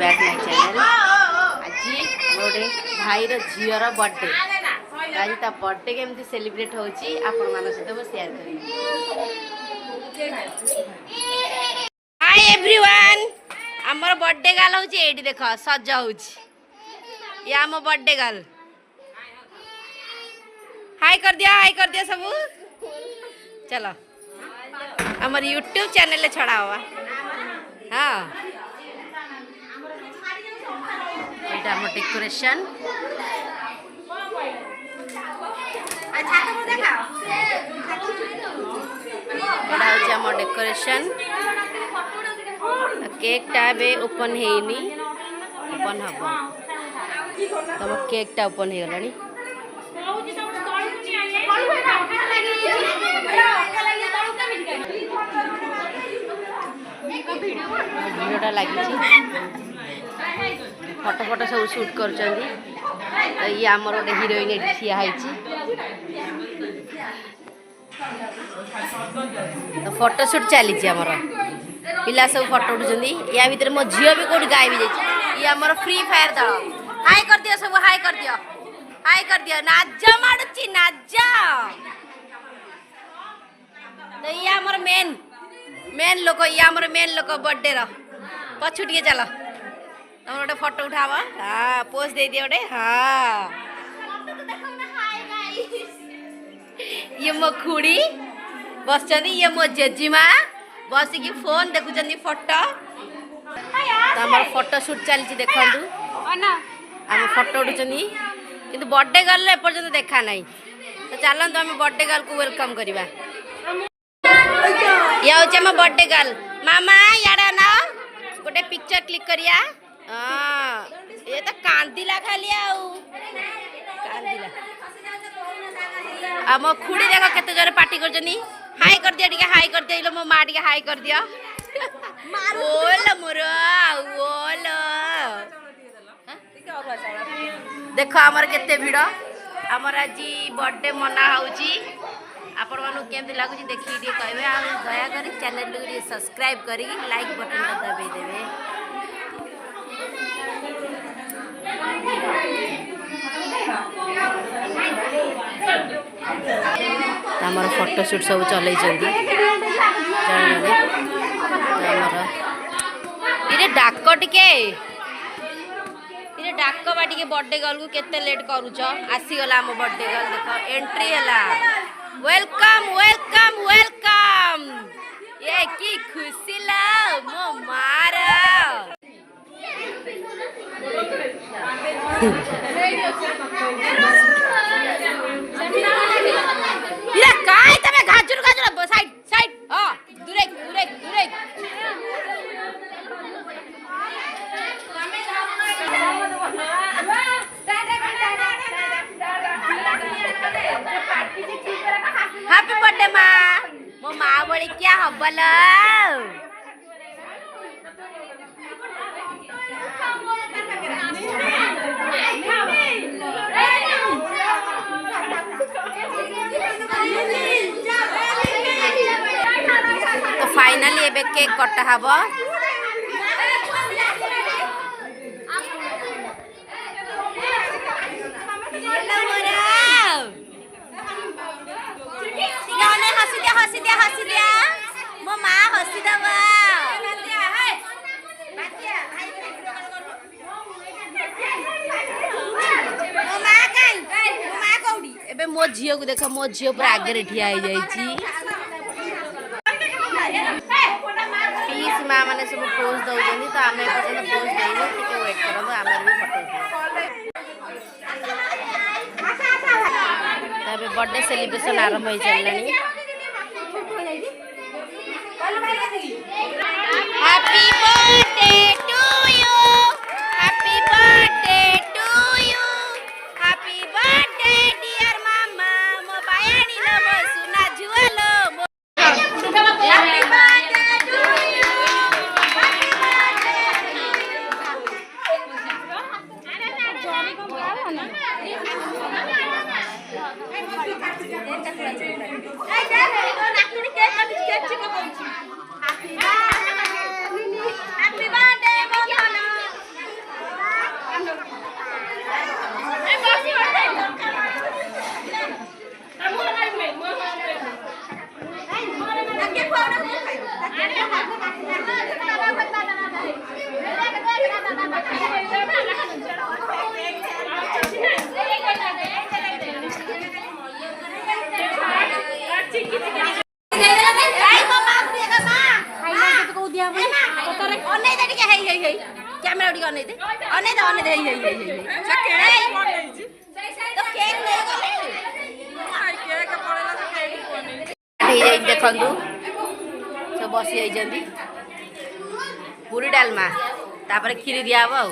Back my channel. आज गोटे भाई झीर बर्थडे आज ता बर्थडे केमती सेलिब्रेट होची आपण मान सहित मु शेयर करी। हाय एवरीवन हमर बर्थडे गाल होची एडी देख सजा होची या हम बर्थडे गाल हाय कर दिया सब चलो हमारे यूट्यूब चैनल छड़ा हुआ हाँ ये हम डेकोरेशन हम डेकोरेशन केक टा बे ओपन हेनी ओपन हम तुम केक टा ओपन हो गलानी भिडटा लगी फटो फटो सब शूट कर ये आमर गोटे हिरोइन ये ठिया तो फोटो शूट चली आमर पिला सब फोटो उठुंदी या भितर मो झील भी कौट गायब ये आमर फ्री फायर दल हाई कर दियो सब हाई कर दियो नाच माड़ुची नाच तो ये आमर मेन लोक ये आमर मेन लोक बर्थडे पछु टे चल तुम गोटे फोटो उठाव हाँ पोज दे दियो गोटे हाँ ये मो खुड़ी बस ये मो जेजीमा बसिकी फोन देखुं फोटो तो आम फोटो शूट चलती देखु आम फोटो उठुं कि बर्थडे गर्ल एपर्तंत देखा ना तो चलते आम बर्थडे गर्ल को वेलकम करवा या हूँ आम बर्थडे गर्ल मामा यार ना गोटे पिक्चर क्लिक करिया ये तो कांदिला खाली कांदिला आम खुड़ी देख केते जोरे पार्टी करजनी हाई कर दिया टिके हाई कर दिया मो माँ टिके हाई कर दिया ओल मोर ओल देख आमर केते भिड़ आमर आज बर्थडे मना होची आपण मानु केमती लागुची देखि दी कहबे आ दया करी चैनल को सब्सक्राइब करी लाइक बटन दबाई देबे आमर फोटो शूट सब चलै जल्दी इरे डाक टिके इरे डाक बाटी बर्थडे गर्ल को केते लेट करूछ आसी गला हम बर्थडे गर्ल देख एंट्री हला वेलकम वेलकम वेलकम ये की खुशी ला मो मारा ये काय तमे गाजुर गाजुर साइड साइड हां दूरे दूरे दूरे हैप्पी बर्थडे माँ मो माँ बड़ी क्या हबल तो फाइनली एबे केक कटा हबो हसी दिया मो माँ हसी दबा एबे मो झियो को देख मो झियो पूरा आगे ठिया हो जाइछि पीस माँ माने सब पोज दउजनी तो आमे पसंद पोज देइनो टिके वेट करबो आमे भी फोटो तबे बर्थडे सेलिब्रेशन आरंभ हो चललानी Happy birthday to you. Happy birthday to you. Happy birthday dear mama. Mo bayani lo mo suna jualo. Happy birthday to you. Happy birthday. Happy ଟିକେ ହେଇ ହେଇ ହେଇ କ୍ୟାମେରା ଟିକେ ଅନେଇ ଦେ ହେଇ ହେଇ ହେଇ ହେଇ ତ କେକ୍ ନେଇଗଲେ ହେଇଯାଇଛି ଦେଖନ୍ତୁ ସବୁ ବସି ଯାଇଛନ୍ତି ପୁରୀ ଡାଲମା ତାପରେ କ୍ଷୀରି ଦିଆହବ ଆଉ